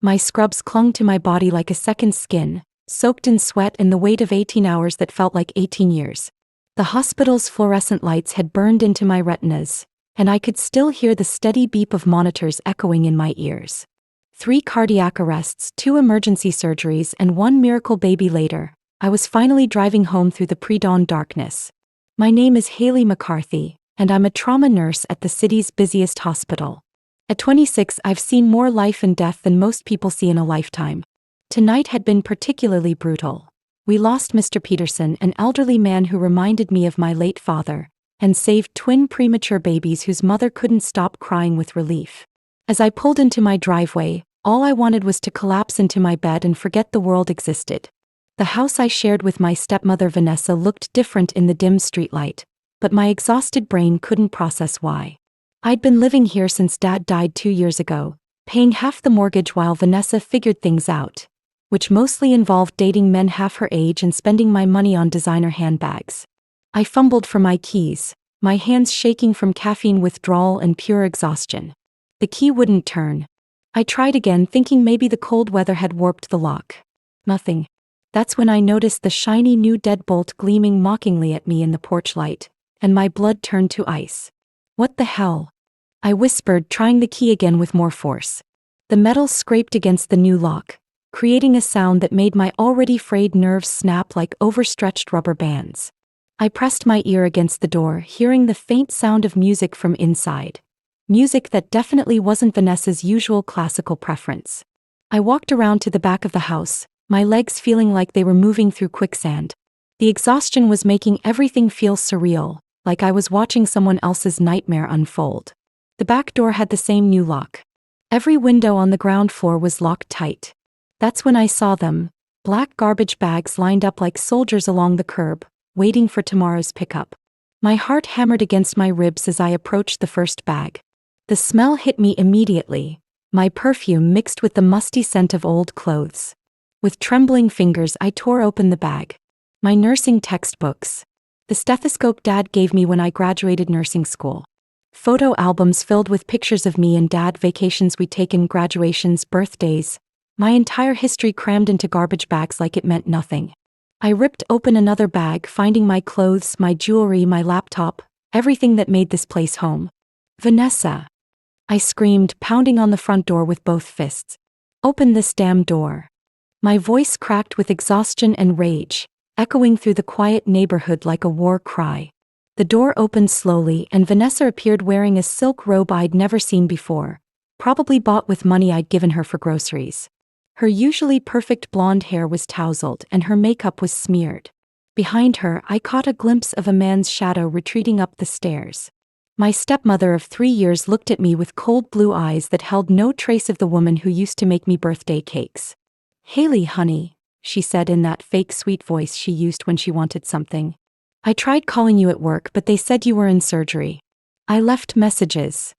My scrubs clung to my body like a second skin, soaked in sweat and the weight of 18 hours that felt like 18 years. The hospital's fluorescent lights had burned into my retinas, and I could still hear the steady beep of monitors echoing in my ears. 3 cardiac arrests, 2 emergency surgeries, and 1 miracle baby later, I was finally driving home through the pre-dawn darkness. My name is Haley McCarthy, and I'm a trauma nurse at the city's busiest hospital. At 26, I've seen more life and death than most people see in a lifetime. Tonight had been particularly brutal. We lost Mr. Peterson, an elderly man who reminded me of my late father, and saved twin premature babies whose mother couldn't stop crying with relief. As I pulled into my driveway, all I wanted was to collapse into my bed and forget the world existed. The house I shared with my stepmother Vanessa looked different in the dim streetlight, but my exhausted brain couldn't process why. I'd been living here since Dad died 2 years ago, paying half the mortgage while Vanessa figured things out, which mostly involved dating men half her age and spending my money on designer handbags. I fumbled for my keys, my hands shaking from caffeine withdrawal and pure exhaustion. The key wouldn't turn. I tried again, thinking maybe the cold weather had warped the lock. Nothing. That's when I noticed the shiny new deadbolt gleaming mockingly at me in the porch light, and my blood turned to ice. What the hell? I whispered, trying the key again with more force. The metal scraped against the new lock, creating a sound that made my already frayed nerves snap like overstretched rubber bands. I pressed my ear against the door, hearing the faint sound of music from inside. Music that definitely wasn't Vanessa's usual classical preference. I walked around to the back of the house, my legs feeling like they were moving through quicksand. The exhaustion was making everything feel surreal, like I was watching someone else's nightmare unfold. The back door had the same new lock. Every window on the ground floor was locked tight. That's when I saw them, black garbage bags lined up like soldiers along the curb, waiting for tomorrow's pickup. My heart hammered against my ribs as I approached the first bag. The smell hit me immediately, my perfume mixed with the musty scent of old clothes. With trembling fingers, I tore open the bag. My nursing textbooks. The stethoscope Dad gave me when I graduated nursing school. Photo albums filled with pictures of me and Dad, vacations we'd taken, graduations, birthdays. My entire history crammed into garbage bags like it meant nothing. I ripped open another bag, finding my clothes, my jewelry, my laptop, everything that made this place home. Vanessa! I screamed, pounding on the front door with both fists. Open this damn door. My voice cracked with exhaustion and rage, echoing through the quiet neighborhood like a war cry. The door opened slowly and Vanessa appeared wearing a silk robe I'd never seen before, probably bought with money I'd given her for groceries. Her usually perfect blonde hair was tousled and her makeup was smeared. Behind her, I caught a glimpse of a man's shadow retreating up the stairs. My stepmother of 3 years looked at me with cold blue eyes that held no trace of the woman who used to make me birthday cakes. "Haley, honey," she said in that fake sweet voice she used when she wanted something. "I tried calling you at work, but they said you were in surgery. I left messages."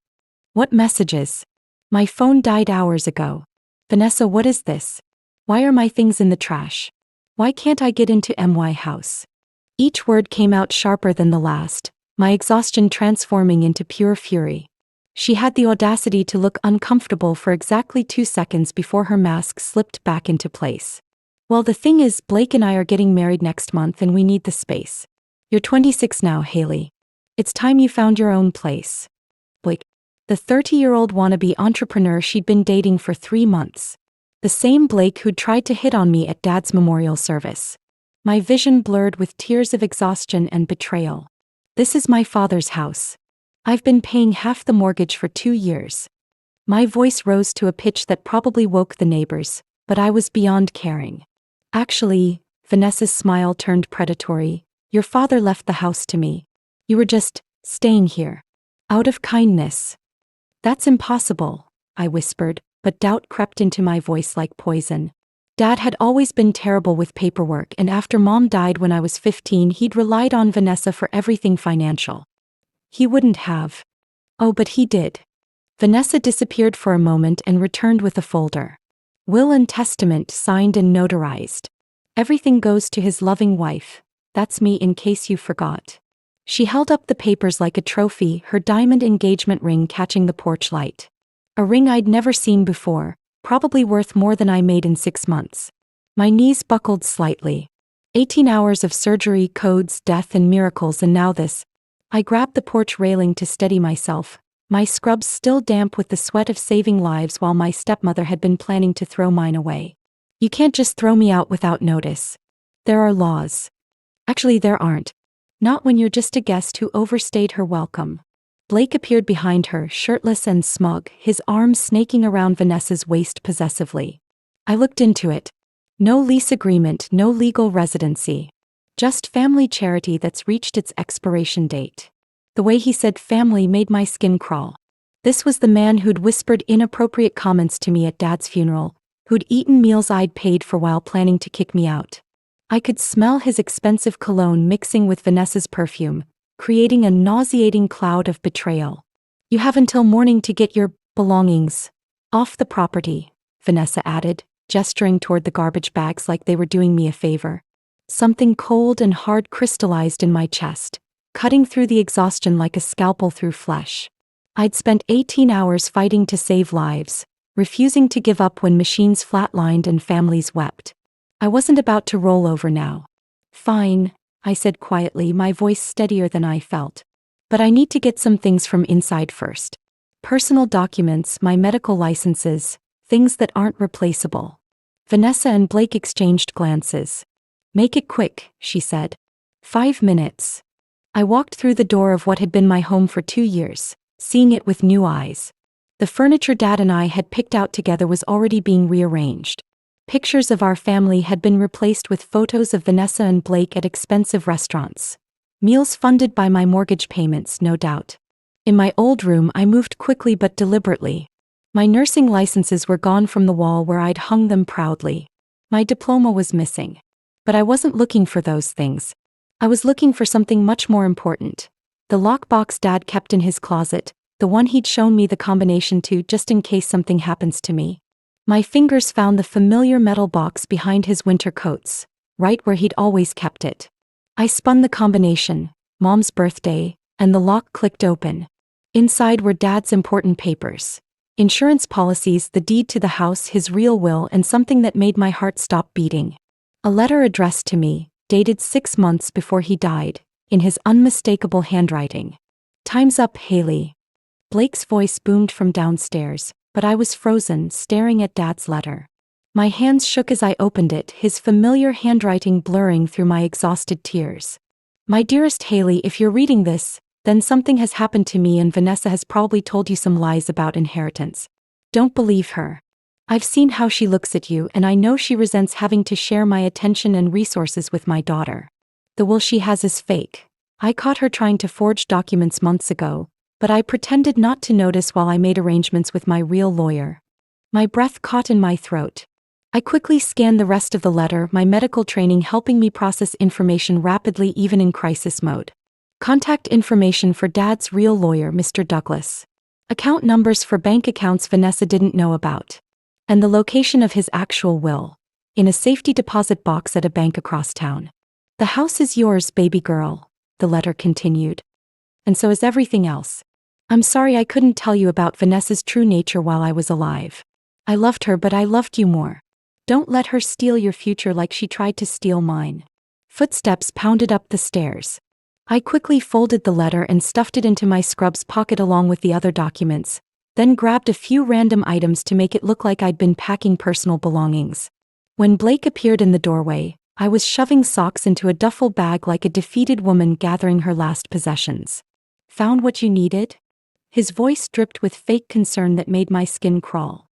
"What messages?" "My phone died hours ago." "Vanessa, what is this? Why are my things in the trash? Why can't I get into my house?" Each word came out sharper than the last, my exhaustion transforming into pure fury. She had the audacity to look uncomfortable for exactly 2 seconds before her mask slipped back into place. "Well, the thing is, Blake and I are getting married next month and we need the space. You're 26 now, Haley. It's time you found your own place." Blake, the 30-year-old wannabe entrepreneur she'd been dating for 3 months. The same Blake who'd tried to hit on me at Dad's memorial service. My vision blurred with tears of exhaustion and betrayal. "This is my father's house. I've been paying half the mortgage for 2 years." My voice rose to a pitch that probably woke the neighbors, but I was beyond caring. "Actually," Vanessa's smile turned predatory, "your father left the house to me. You were just staying here. Out of kindness." "That's impossible," I whispered, but doubt crept into my voice like poison. Dad had always been terrible with paperwork, and after Mom died when I was 15, he'd relied on Vanessa for everything financial. He wouldn't have. Oh, but he did. Vanessa disappeared for a moment and returned with a folder. "Will and testament signed and notarized. Everything goes to his loving wife. That's me, in case you forgot." She held up the papers like a trophy, her diamond engagement ring catching the porch light. A ring I'd never seen before, Probably worth more than I made in 6 months. My knees buckled slightly. 18 hours of surgery, codes, death, and miracles, and now this. I grabbed the porch railing to steady myself, my scrubs still damp with the sweat of saving lives while my stepmother had been planning to throw mine away. You can't just throw me out without notice. There are laws. Actually, there aren't. Not when you're just a guest who overstayed her welcome. Blake appeared behind her, shirtless and smug, his arms snaking around Vanessa's waist possessively. I looked into it. No lease agreement, no legal residency. Just family charity that's reached its expiration date. The way he said family made my skin crawl. This was the man who'd whispered inappropriate comments to me at Dad's funeral, who'd eaten meals I'd paid for while planning to kick me out. I could smell his expensive cologne mixing with Vanessa's perfume, creating a nauseating cloud of betrayal. You have until morning to get your belongings off the property, Vanessa added, gesturing toward the garbage bags like they were doing me a favor. Something cold and hard crystallized in my chest, cutting through the exhaustion like a scalpel through flesh. I'd spent 18 hours fighting to save lives, refusing to give up when machines flatlined and families wept. I wasn't about to roll over now. Fine, I said quietly, my voice steadier than I felt. But I need to get some things from inside first. Personal documents, my medical licenses, things that aren't replaceable. Vanessa and Blake exchanged glances. Make it quick, she said. 5 minutes. I walked through the door of what had been my home for 2 years, seeing it with new eyes. The furniture Dad and I had picked out together was already being rearranged. Pictures of our family had been replaced with photos of Vanessa and Blake at expensive restaurants. Meals funded by my mortgage payments, no doubt. In my old room, I moved quickly but deliberately. My nursing licenses were gone from the wall where I'd hung them proudly. My diploma was missing. But I wasn't looking for those things. I was looking for something much more important. The lockbox Dad kept in his closet, the one he'd shown me the combination to just in case something happens to me. My fingers found the familiar metal box behind his winter coats, right where he'd always kept it. I spun the combination, Mom's birthday, and the lock clicked open. Inside were Dad's important papers. Insurance policies, the deed to the house, his real will, and something that made my heart stop beating. A letter addressed to me, dated 6 months before he died, in his unmistakable handwriting. Time's up, Haley. Blake's voice boomed from downstairs, but I was frozen, staring at Dad's letter. My hands shook as I opened it, his familiar handwriting blurring through my exhausted tears. My dearest Haley, if you're reading this, then something has happened to me and Vanessa has probably told you some lies about inheritance. Don't believe her. I've seen how she looks at you and I know she resents having to share my attention and resources with my daughter. The will she has is fake. I caught her trying to forge documents months ago, but I pretended not to notice while I made arrangements with my real lawyer. My breath caught in my throat. I quickly scanned the rest of the letter, my medical training helping me process information rapidly even in crisis mode. Contact information for Dad's real lawyer, Mr. Douglas. Account numbers for bank accounts Vanessa didn't know about. And the location of his actual will. In a safety deposit box at a bank across town. The house is yours, baby girl, the letter continued. And so is everything else. I'm sorry I couldn't tell you about Vanessa's true nature while I was alive. I loved her, but I loved you more. Don't let her steal your future like she tried to steal mine. Footsteps pounded up the stairs. I quickly folded the letter and stuffed it into my scrubs pocket along with the other documents, then grabbed a few random items to make it look like I'd been packing personal belongings. When Blake appeared in the doorway, I was shoving socks into a duffel bag like a defeated woman gathering her last possessions. Found what you needed? His voice dripped with fake concern that made my skin crawl.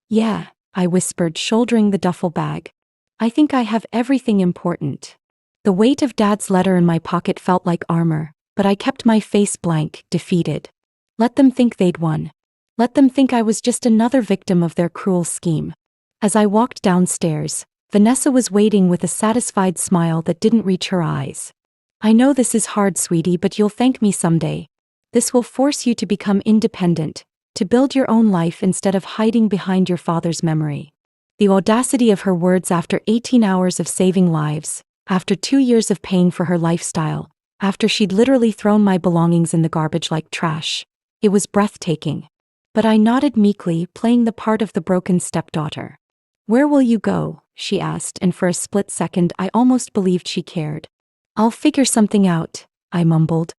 Yeah, I whispered, shouldering the duffel bag. I think I have everything important. The weight of Dad's letter in my pocket felt like armor, but I kept my face blank, defeated. Let them think they'd won. Let them think I was just another victim of their cruel scheme. As I walked downstairs, Vanessa was waiting with a satisfied smile that didn't reach her eyes. I know this is hard, sweetie, but you'll thank me someday. This will force you to become independent, to build your own life instead of hiding behind your father's memory. The audacity of her words after 18 hours of saving lives, after 2 years of paying for her lifestyle, after she'd literally thrown my belongings in the garbage like trash. It was breathtaking. But I nodded meekly, playing the part of the broken stepdaughter. "Where will you go?" she asked, and for a split second I almost believed she cared. "I'll figure something out," I mumbled.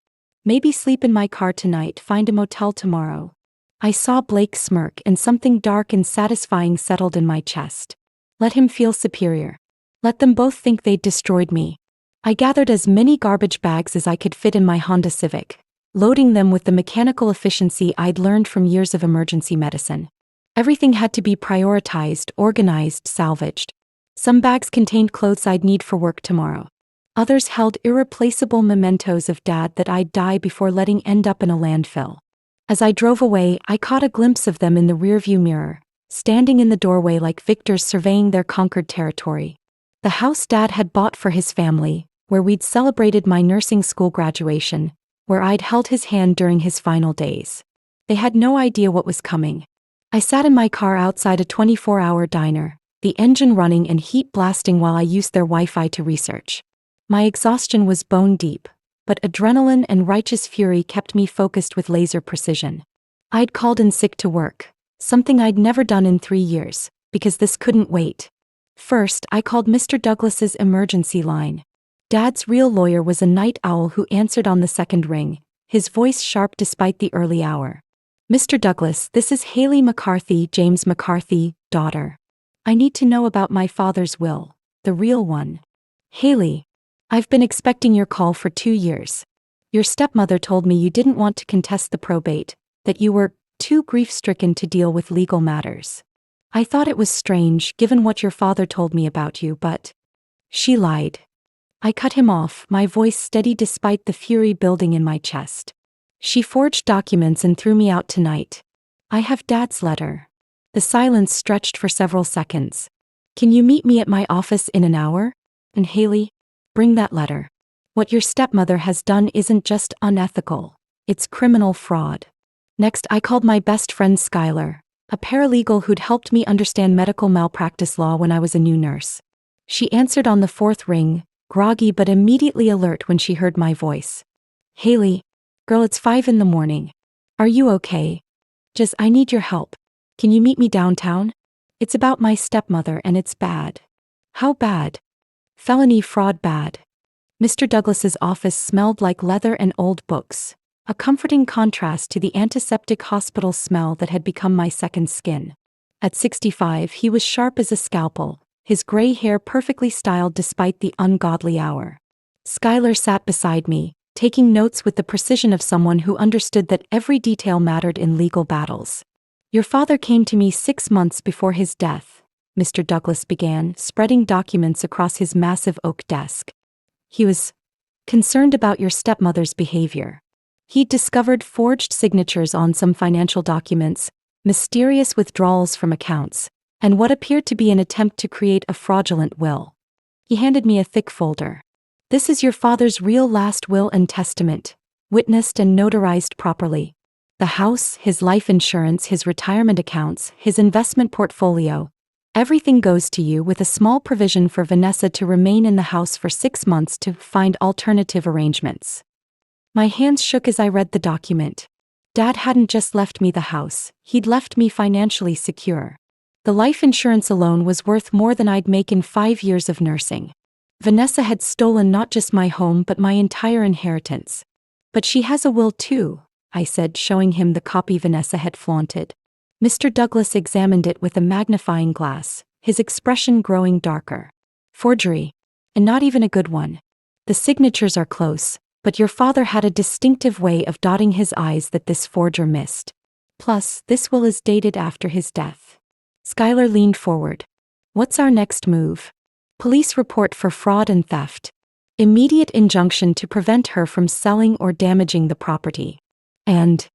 "Maybe sleep in my car tonight, find a motel tomorrow." I saw Blake smirk, and something dark and satisfying settled in my chest. Let him feel superior. Let them both think they'd destroyed me. I gathered as many garbage bags as I could fit in my Honda Civic, loading them with the mechanical efficiency I'd learned from years of emergency medicine. Everything had to be prioritized, organized, salvaged. Some bags contained clothes I'd need for work tomorrow. Others held irreplaceable mementos of Dad that I'd die before letting end up in a landfill. As I drove away, I caught a glimpse of them in the rearview mirror, standing in the doorway like victors surveying their conquered territory. The house Dad had bought for his family, where we'd celebrated my nursing school graduation, where I'd held his hand during his final days. They had no idea what was coming. I sat in my car outside a 24-hour diner, the engine running and heat blasting while I used their Wi-Fi to research. My exhaustion was bone deep, but adrenaline and righteous fury kept me focused with laser precision. I'd called in sick to work, something I'd never done in 3 years, because this couldn't wait. First, I called Mr. Douglas's emergency line. Dad's real lawyer was a night owl who answered on the second ring, his voice sharp despite the early hour. "Mr. Douglas, this is Haley McCarthy, James McCarthy, daughter. I need to know about my father's will, the real one." "Haley, I've been expecting your call for 2 years. Your stepmother told me you didn't want to contest the probate, that you were too grief-stricken to deal with legal matters. I thought it was strange, given what your father told me about you, but..." She lied. I cut him off, my voice steady despite the fury building in my chest. "She forged documents and threw me out tonight. I have Dad's letter." The silence stretched for several seconds. "Can you meet me at my office in an hour? And Haley, bring that letter. What your stepmother has done isn't just unethical, it's criminal fraud." Next, I called my best friend Skylar, a paralegal who'd helped me understand medical malpractice law when I was a new nurse. She answered on the fourth ring, groggy but immediately alert when she heard my voice. "Haley, girl, it's 5 in the morning. Are you okay? I need your help. Can you meet me downtown? It's about my stepmother and it's bad." "How bad?" "Felony fraud bad." Mr. Douglas's office smelled like leather and old books, a comforting contrast to the antiseptic hospital smell that had become my second skin. At 65, he was sharp as a scalpel, his gray hair perfectly styled despite the ungodly hour. Skylar sat beside me, taking notes with the precision of someone who understood that every detail mattered in legal battles. "Your father came to me 6 months before his death," Mr. Douglas began, spreading documents across his massive oak desk. "He was concerned about your stepmother's behavior. He'd discovered forged signatures on some financial documents, mysterious withdrawals from accounts, and what appeared to be an attempt to create a fraudulent will." He handed me a thick folder. "This is your father's real last will and testament, witnessed and notarized properly. The house, his life insurance, his retirement accounts, his investment portfolio. Everything goes to you, with a small provision for Vanessa to remain in the house for 6 months to find alternative arrangements." My hands shook as I read the document. Dad hadn't just left me the house, he'd left me financially secure. The life insurance alone was worth more than I'd make in 5 years of nursing. Vanessa had stolen not just my home but my entire inheritance. "But she has a will too," I said, showing him the copy Vanessa had flaunted. Mr. Douglas examined it with a magnifying glass, his expression growing darker. "Forgery. And not even a good one. The signatures are close, but your father had a distinctive way of dotting his I's that this forger missed. Plus, this will is dated after his death." Skylar leaned forward. "What's our next move?" "Police report for fraud and theft. Immediate injunction to prevent her from selling or damaging the property. And..."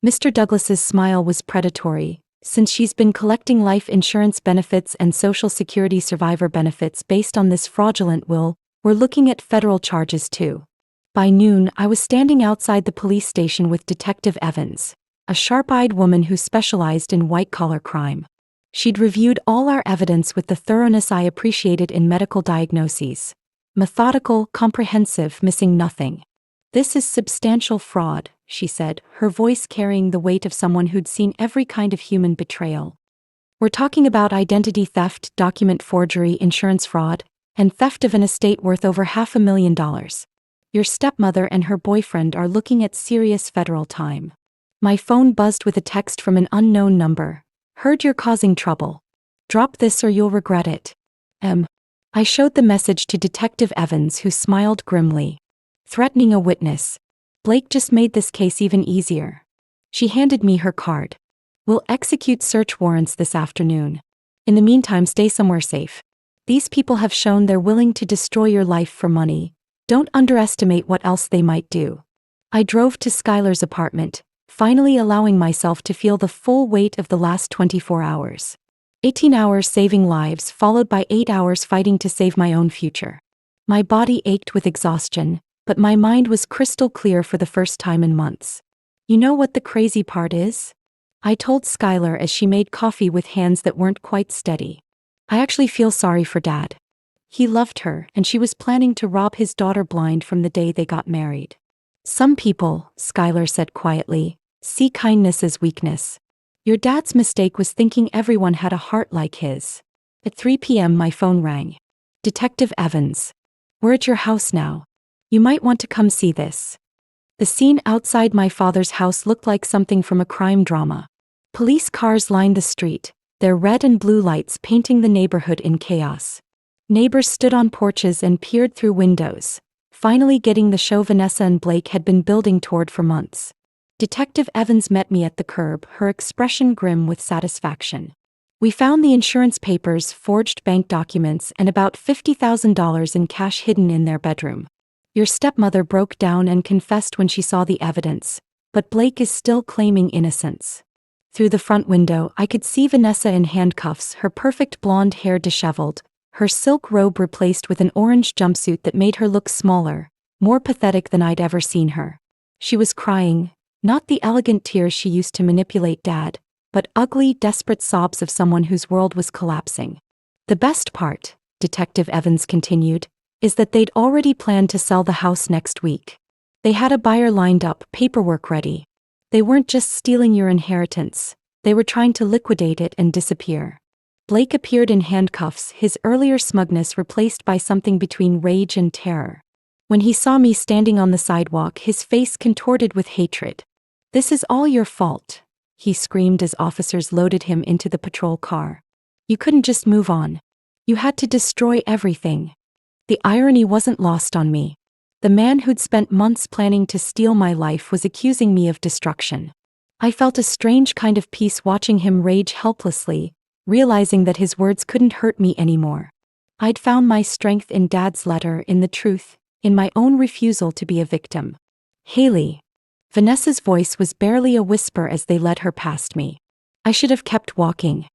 Mr. Douglas's smile was predatory. "Since she's been collecting life insurance benefits and Social Security survivor benefits based on this fraudulent will, we're looking at federal charges too." By noon, I was standing outside the police station with Detective Evans, a sharp-eyed woman who specialized in white-collar crime. She'd reviewed all our evidence with the thoroughness I appreciated in medical diagnoses. Methodical, comprehensive, missing nothing. "This is substantial fraud," she said, her voice carrying the weight of someone who'd seen every kind of human betrayal. We're talking about identity theft, document forgery, insurance fraud, and theft of an estate worth over $500,000. Your stepmother and her boyfriend are looking at serious federal time. My phone buzzed with a text from an unknown number. Heard you're causing trouble. Drop this or you'll regret it. I showed the message to Detective Evans, who smiled grimly. Threatening a witness. Blake just made this case even easier. She handed me her card. We'll execute search warrants this afternoon. In the meantime, stay somewhere safe. These people have shown they're willing to destroy your life for money. Don't underestimate what else they might do. I drove to Skylar's apartment, finally allowing myself to feel the full weight of the last 24 hours. 18 hours saving lives, followed by 8 hours fighting to save my own future. My body ached with exhaustion, but my mind was crystal clear for the first time in months. You know what the crazy part is? I told Skylar as she made coffee with hands that weren't quite steady. I actually feel sorry for Dad. He loved her, and she was planning to rob his daughter blind from the day they got married. Some people, Skylar said quietly, see kindness as weakness. Your dad's mistake was thinking everyone had a heart like his. At 3 p.m. my phone rang. Detective Evans. We're at your house now. You might want to come see this. The scene outside my father's house looked like something from a crime drama. Police cars lined the street, their red and blue lights painting the neighborhood in chaos. Neighbors stood on porches and peered through windows, finally getting the show Vanessa and Blake had been building toward for months. Detective Evans met me at the curb, her expression grim with satisfaction. We found the insurance papers, forged bank documents, and about $50,000 in cash hidden in their bedroom. Your stepmother broke down and confessed when she saw the evidence, but Blake is still claiming innocence. Through the front window, I could see Vanessa in handcuffs, her perfect blonde hair disheveled, her silk robe replaced with an orange jumpsuit that made her look smaller, more pathetic than I'd ever seen her. She was crying. Not the elegant tears she used to manipulate Dad, but ugly, desperate sobs of someone whose world was collapsing. The best part, Detective Evans continued, is that they'd already planned to sell the house next week. They had a buyer lined up, paperwork ready. They weren't just stealing your inheritance, they were trying to liquidate it and disappear. Blake appeared in handcuffs, his earlier smugness replaced by something between rage and terror. When he saw me standing on the sidewalk, his face contorted with hatred. This is all your fault, he screamed as officers loaded him into the patrol car. You couldn't just move on. You had to destroy everything. The irony wasn't lost on me. The man who'd spent months planning to steal my life was accusing me of destruction. I felt a strange kind of peace watching him rage helplessly, realizing that his words couldn't hurt me anymore. I'd found my strength in Dad's letter, in the truth, in my own refusal to be a victim. Haley. Vanessa's voice was barely a whisper as they led her past me. I should have kept walking.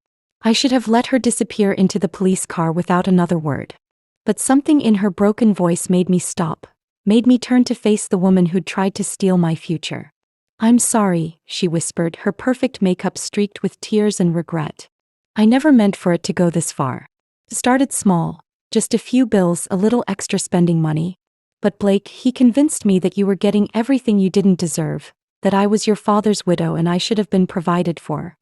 I should have let her disappear into the police car without another word. But something in her broken voice made me stop, made me turn to face the woman who'd tried to steal my future. I'm sorry, she whispered, her perfect makeup streaked with tears and regret. I never meant for it to go this far. It started small, just a few bills, a little extra spending money. But Blake, he convinced me that you were getting everything you didn't deserve, that I was your father's widow and I should have been provided for.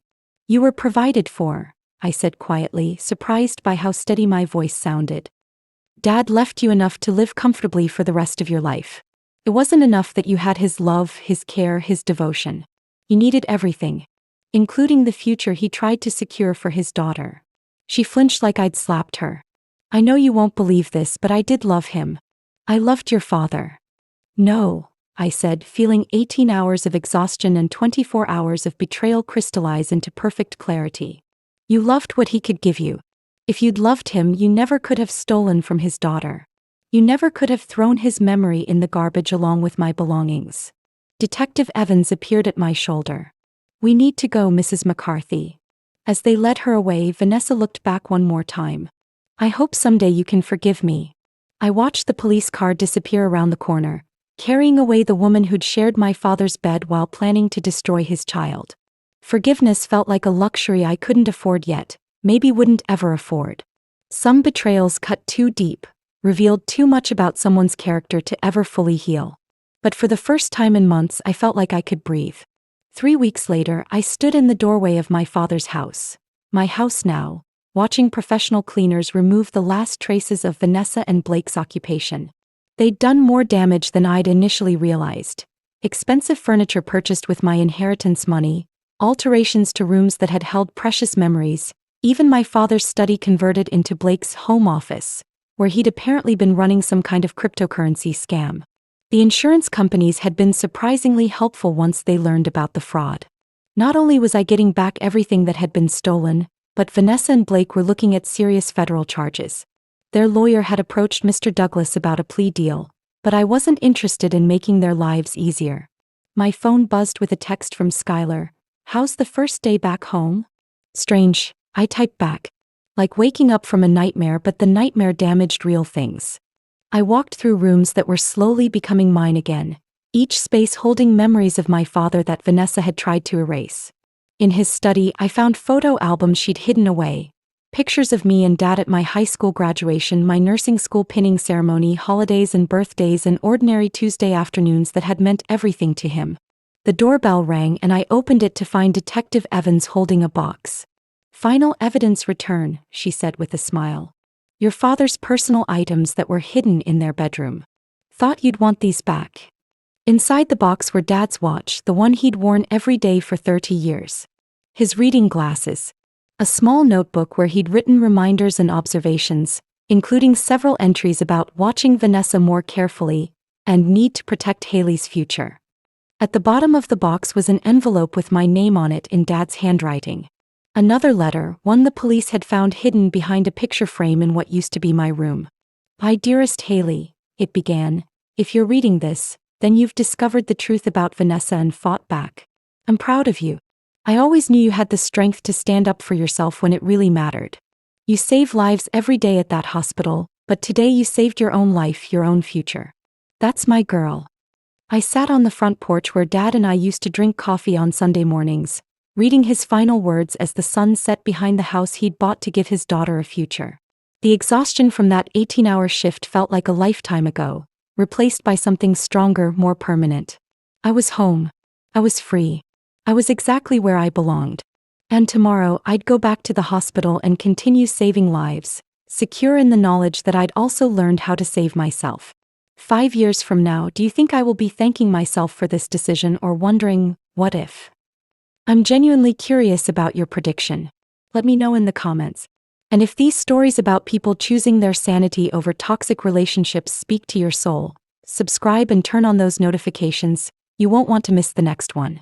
You were provided for, I said quietly, surprised by how steady my voice sounded. Dad left you enough to live comfortably for the rest of your life. It wasn't enough that you had his love, his care, his devotion. You needed everything, including the future he tried to secure for his daughter. She flinched like I'd slapped her. I know you won't believe this, but I did love him. I loved your father. No, I said, feeling 18 hours of exhaustion and 24 hours of betrayal crystallize into perfect clarity. You loved what he could give you. If you'd loved him, you never could have stolen from his daughter. You never could have thrown his memory in the garbage along with my belongings. Detective Evans appeared at my shoulder. We need to go, Mrs. McCarthy. As they led her away, Vanessa looked back one more time. I hope someday you can forgive me. I watched the police car disappear around the corner, carrying away the woman who'd shared my father's bed while planning to destroy his child. Forgiveness felt like a luxury I couldn't afford yet, maybe wouldn't ever afford. Some betrayals cut too deep, revealed too much about someone's character to ever fully heal. But for the first time in months, I felt like I could breathe. 3 weeks later, I stood in the doorway of my father's house. My house now, watching professional cleaners remove the last traces of Vanessa and Blake's occupation. They'd done more damage than I'd initially realized. Expensive furniture purchased with my inheritance money, alterations to rooms that had held precious memories, even my father's study converted into Blake's home office, where he'd apparently been running some kind of cryptocurrency scam. The insurance companies had been surprisingly helpful once they learned about the fraud. Not only was I getting back everything that had been stolen, but Vanessa and Blake were looking at serious federal charges. Their lawyer had approached Mr. Douglas about a plea deal, but I wasn't interested in making their lives easier. My phone buzzed with a text from Skylar. "How's the first day back home?" "Strange," I typed back. Like waking up from a nightmare, but the nightmare damaged real things. I walked through rooms that were slowly becoming mine again, each space holding memories of my father that Vanessa had tried to erase. In his study, I found photo albums she'd hidden away. Pictures of me and Dad at my high school graduation, my nursing school pinning ceremony, holidays and birthdays, and ordinary Tuesday afternoons that had meant everything to him. The doorbell rang and I opened it to find Detective Evans holding a box. "Final evidence return," she said with a smile. "Your father's personal items that were hidden in their bedroom. Thought you'd want these back." Inside the box were Dad's watch, the one he'd worn every day for 30 years. His reading glasses. A small notebook where he'd written reminders and observations, including several entries about watching Vanessa more carefully and need to protect Haley's future. At the bottom of the box was an envelope with my name on it in Dad's handwriting. Another letter, one the police had found hidden behind a picture frame in what used to be my room. "My dearest Haley," it began, "if you're reading this, then you've discovered the truth about Vanessa and fought back. I'm proud of you. I always knew you had the strength to stand up for yourself when it really mattered. You save lives every day at that hospital, but today you saved your own life, your own future. That's my girl." I sat on the front porch where Dad and I used to drink coffee on Sunday mornings, reading his final words as the sun set behind the house he'd bought to give his daughter a future. The exhaustion from that 18-hour shift felt like a lifetime ago, replaced by something stronger, more permanent. I was home. I was free. I was exactly where I belonged. And tomorrow, I'd go back to the hospital and continue saving lives, secure in the knowledge that I'd also learned how to save myself. 5 years from now, do you think I will be thanking myself for this decision or wondering, what if? I'm genuinely curious about your prediction. Let me know in the comments. And if these stories about people choosing their sanity over toxic relationships speak to your soul, subscribe and turn on those notifications. You won't want to miss the next one.